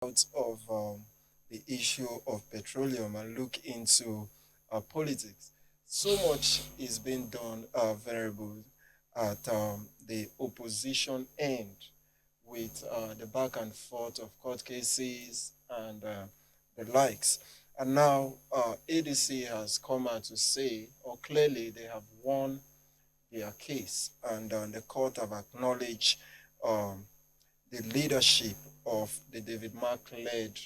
out of the issue of petroleum and look into politics. So much is being done variable at the opposition end with the back and forth of court cases and the likes. And now ADC has come out to say, or clearly they have won their case, and the court have acknowledged um, the leadership of the David Mark-led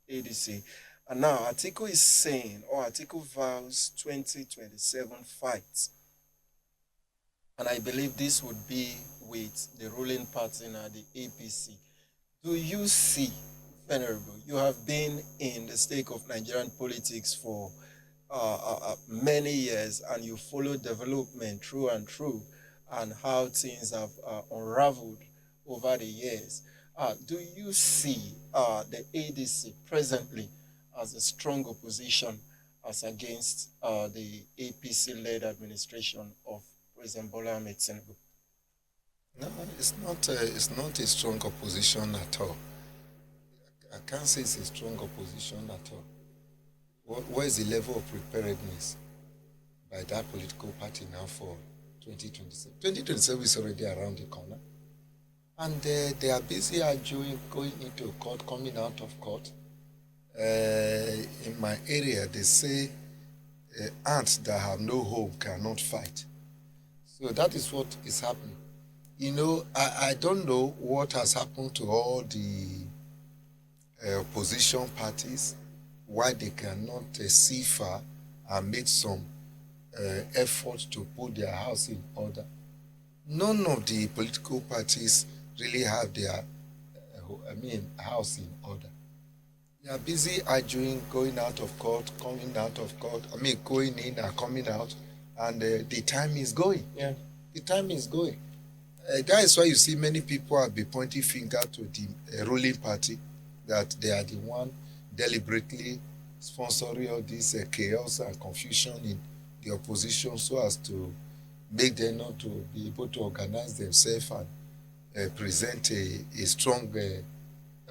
ADC. And now Atiku is saying, or Atiku vows 2027 fights. And I believe this would be with the ruling party now, the APC. Do you see, Venerable, you have been in the stake of Nigerian politics for many years, and you follow development through and through and how things have unraveled over the years. Do you see the ADC presently as a strong opposition as against the APC-led administration of President Bola Ahmed Tinubu? No, it's not a strong opposition at all. I can't say it's a strong opposition at all. What is the level of preparedness by that political party now for 2027? 2027 is already around the corner. And they are busy arguing, going into court, coming out of court. In my area, they say ants that have no home cannot fight. So that is what is happening. You know, I don't know what has happened to all the opposition parties, why they cannot see far and make some effort to put their house in order. None of the political parties really have their, house in order. They are busy arguing, going out of court, coming out of court. Going in and coming out, and the time is going. Yeah. The time is going. That is why you see many people have been pointing finger to the ruling party, that they are the one deliberately sponsoring all this chaos and confusion in the opposition so as to make them not to be able to organize themselves and present a strong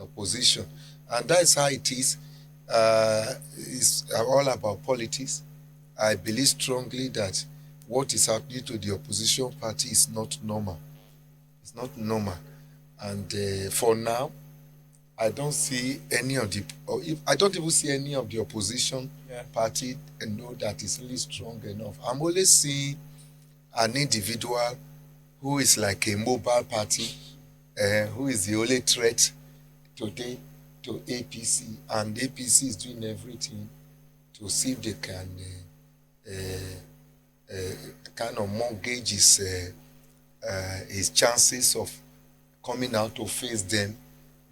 opposition. And that's how it is. It's all about politics. I believe strongly that what is happening to the opposition party is not normal. It's not normal. And for now, I don't see any of the, or if I don't even see any of the opposition party and know that is really strong enough. I'm only seeing an individual who is like a mobile party, who is the only threat today to APC, and APC is doing everything to see if they can kind of mortgage his chances of coming out to face them.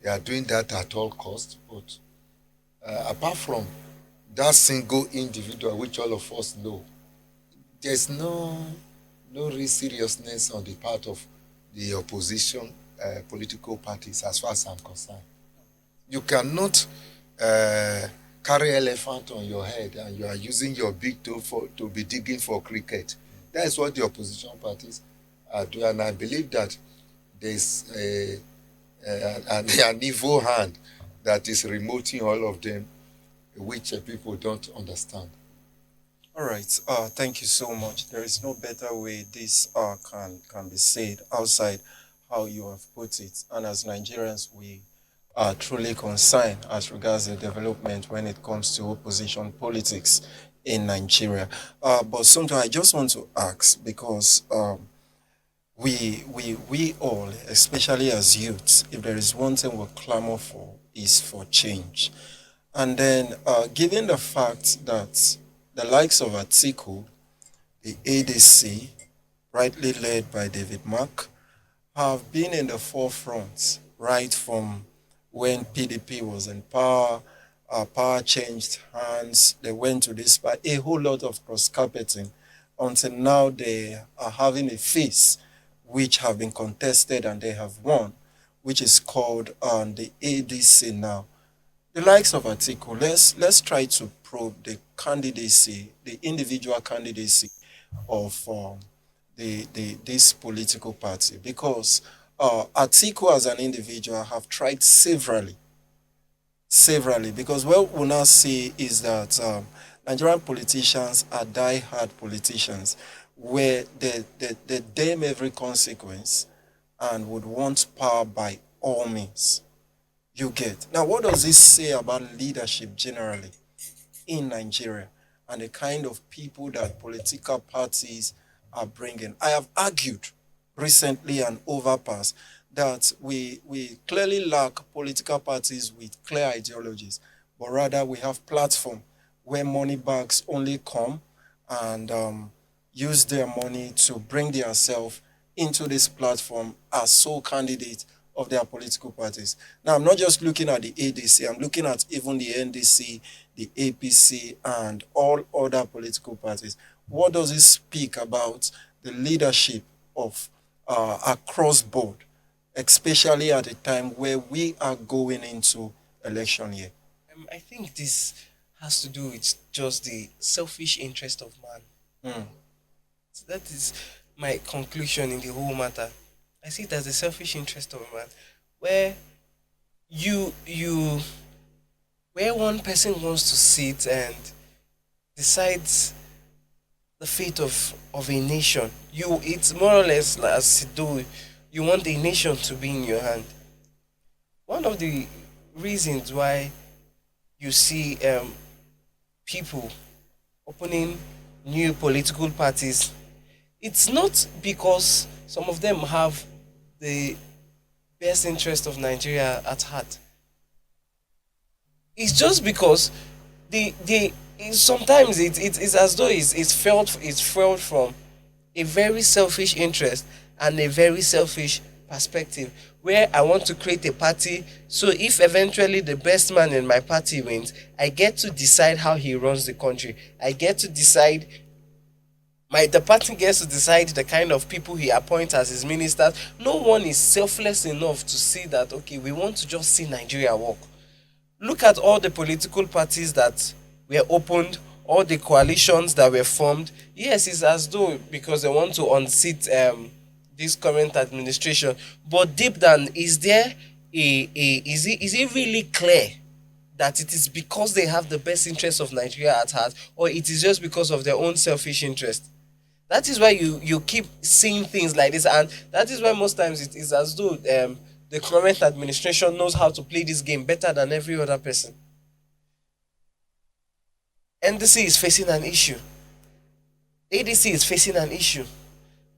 They are doing that at all costs. But apart from that single individual, which all of us know, there's no real seriousness on the part of the opposition political parties as far as I'm concerned. You cannot carry elephant on your head and you are using your big toe to be digging for cricket. That is what the opposition parties are doing. And I believe that there's an evil hand that is remoting all of them, which people don't understand. All right. Thank you so much. There is no better way this can be said outside how you have put it. And as Nigerians, we are truly concerned as regards the development when it comes to opposition politics in Nigeria. But sometimes I just want to ask, because we all, especially as youths, if there is one thing we clamor for, is for change. And then, given the fact that the likes of Atiku, the ADC, rightly led by David Mark, have been in the forefront right from when PDP was in power. Power changed hands. They went to this, but a whole lot of cross carpeting until now they are having a face which have been contested and they have won, which is called the ADC now. The likes of Atiku, let's try to probe the candidacy, the individual candidacy of this political party, because Atiku as an individual have tried severally severally, because what we now see is that Nigerian politicians are die-hard politicians where they damn every consequence and would want power by all means. You get. Now, what does this say about leadership generally in Nigeria and the kind of people that political parties are bringing? I have argued recently and overpass that we clearly lack political parties with clear ideologies, but rather we have platform where money bags only come and use their money to bring themselves into this platform as sole candidate of their political parties. Now, I'm not just looking at the ADC, I'm looking at even the NDC, the APC, and all other political parties. What does it speak about the leadership of across board, especially at a time where we are going into election year? I think this has to do with just the selfish interest of man. Mm. So that is my conclusion in the whole matter. I see it as the selfish interest of man, where you where one person wants to sit and decides the fate of a nation. It's more or less like as though you want a nation to be in your hand. One of the reasons why you see people opening new political parties, it's not because some of them have the best interest of Nigeria at heart. It's just because they sometimes it's as though it's felt from a very selfish interest and a very selfish perspective, where I want to create a party, so if eventually the best man in my party wins, I get to decide how he runs the country. I get to decide the party gets to decide the kind of people he appoints as his ministers. No one is selfless enough to see that, okay, we want to just see Nigeria work. Look at all the political parties that were opened, all the coalitions that were formed. Yes, it's as though because they want to unseat this current administration. But deep down, is it really clear that it is because they have the best interests of Nigeria at heart, or it is just because of their own selfish interest? That is why you keep seeing things like this, and that is why most times it is as though the current administration knows how to play this game better than every other person. NDC is facing an issue. ADC is facing an issue.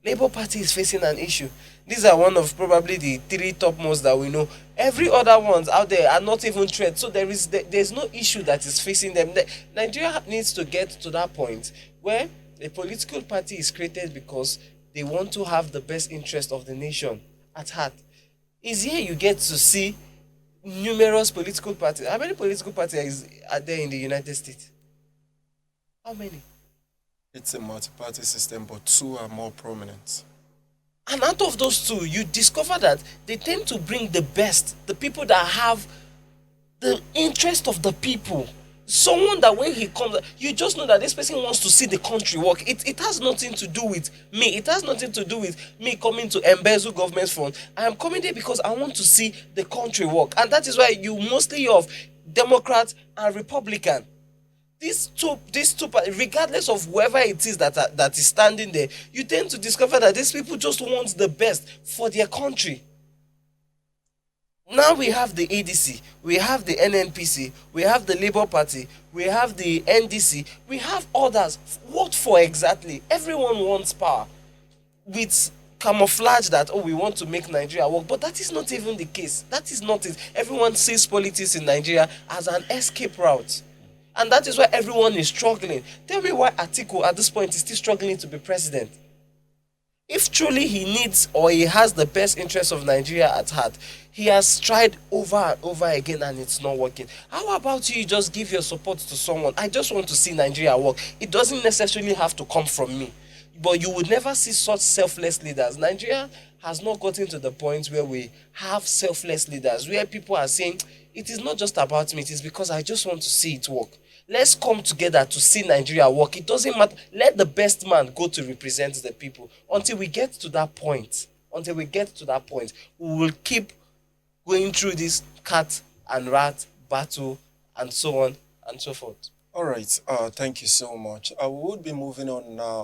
Labour Party is facing an issue. These are one of probably the three topmost that we know. Every other ones out there are not even threats. So there's no issue that is facing them. Nigeria needs to get to that point where a political party is created because they want to have the best interest of the nation at heart. Is here you get to see numerous political parties. How many political parties are there in the United States? How many? It's a multi-party system, but two are more prominent. And out of those two, you discover that they tend to bring the best, the people that have the interest of the people. Someone that when he comes, you just know that this person wants to see the country work. It has nothing to do with me. It has nothing to do with me coming to embezzle government funds. I am coming there because I want to see the country work. And that is why you mostly have Democrat and Republican. These two, regardless of whoever it is that is standing there, you tend to discover that these people just want the best for their country. Now we have the ADC, we have the NNPC, we have the Labour Party, we have the NDC, we have others. What for exactly? Everyone wants power with camouflage that, oh, we want to make Nigeria work, but that is not even the case. That is not it. Everyone sees politics in Nigeria as an escape route. And that is why everyone is struggling. Tell me why Atiku at this point is still struggling to be president. If truly he needs or he has the best interests of Nigeria at heart, he has tried over and over again and it's not working. How about you just give your support to someone? I just want to see Nigeria work. It doesn't necessarily have to come from me. But you would never see such selfless leaders. Nigeria has not gotten to the point where we have selfless leaders, where people are saying, it is not just about me, it is because I just want to see it work. Let's come together to see Nigeria work. It doesn't matter. Let the best man go to represent the people. Until we get to that point, we will keep going through this cat and rat battle, and so on and so forth. All right. Thank you so much. We would be moving on now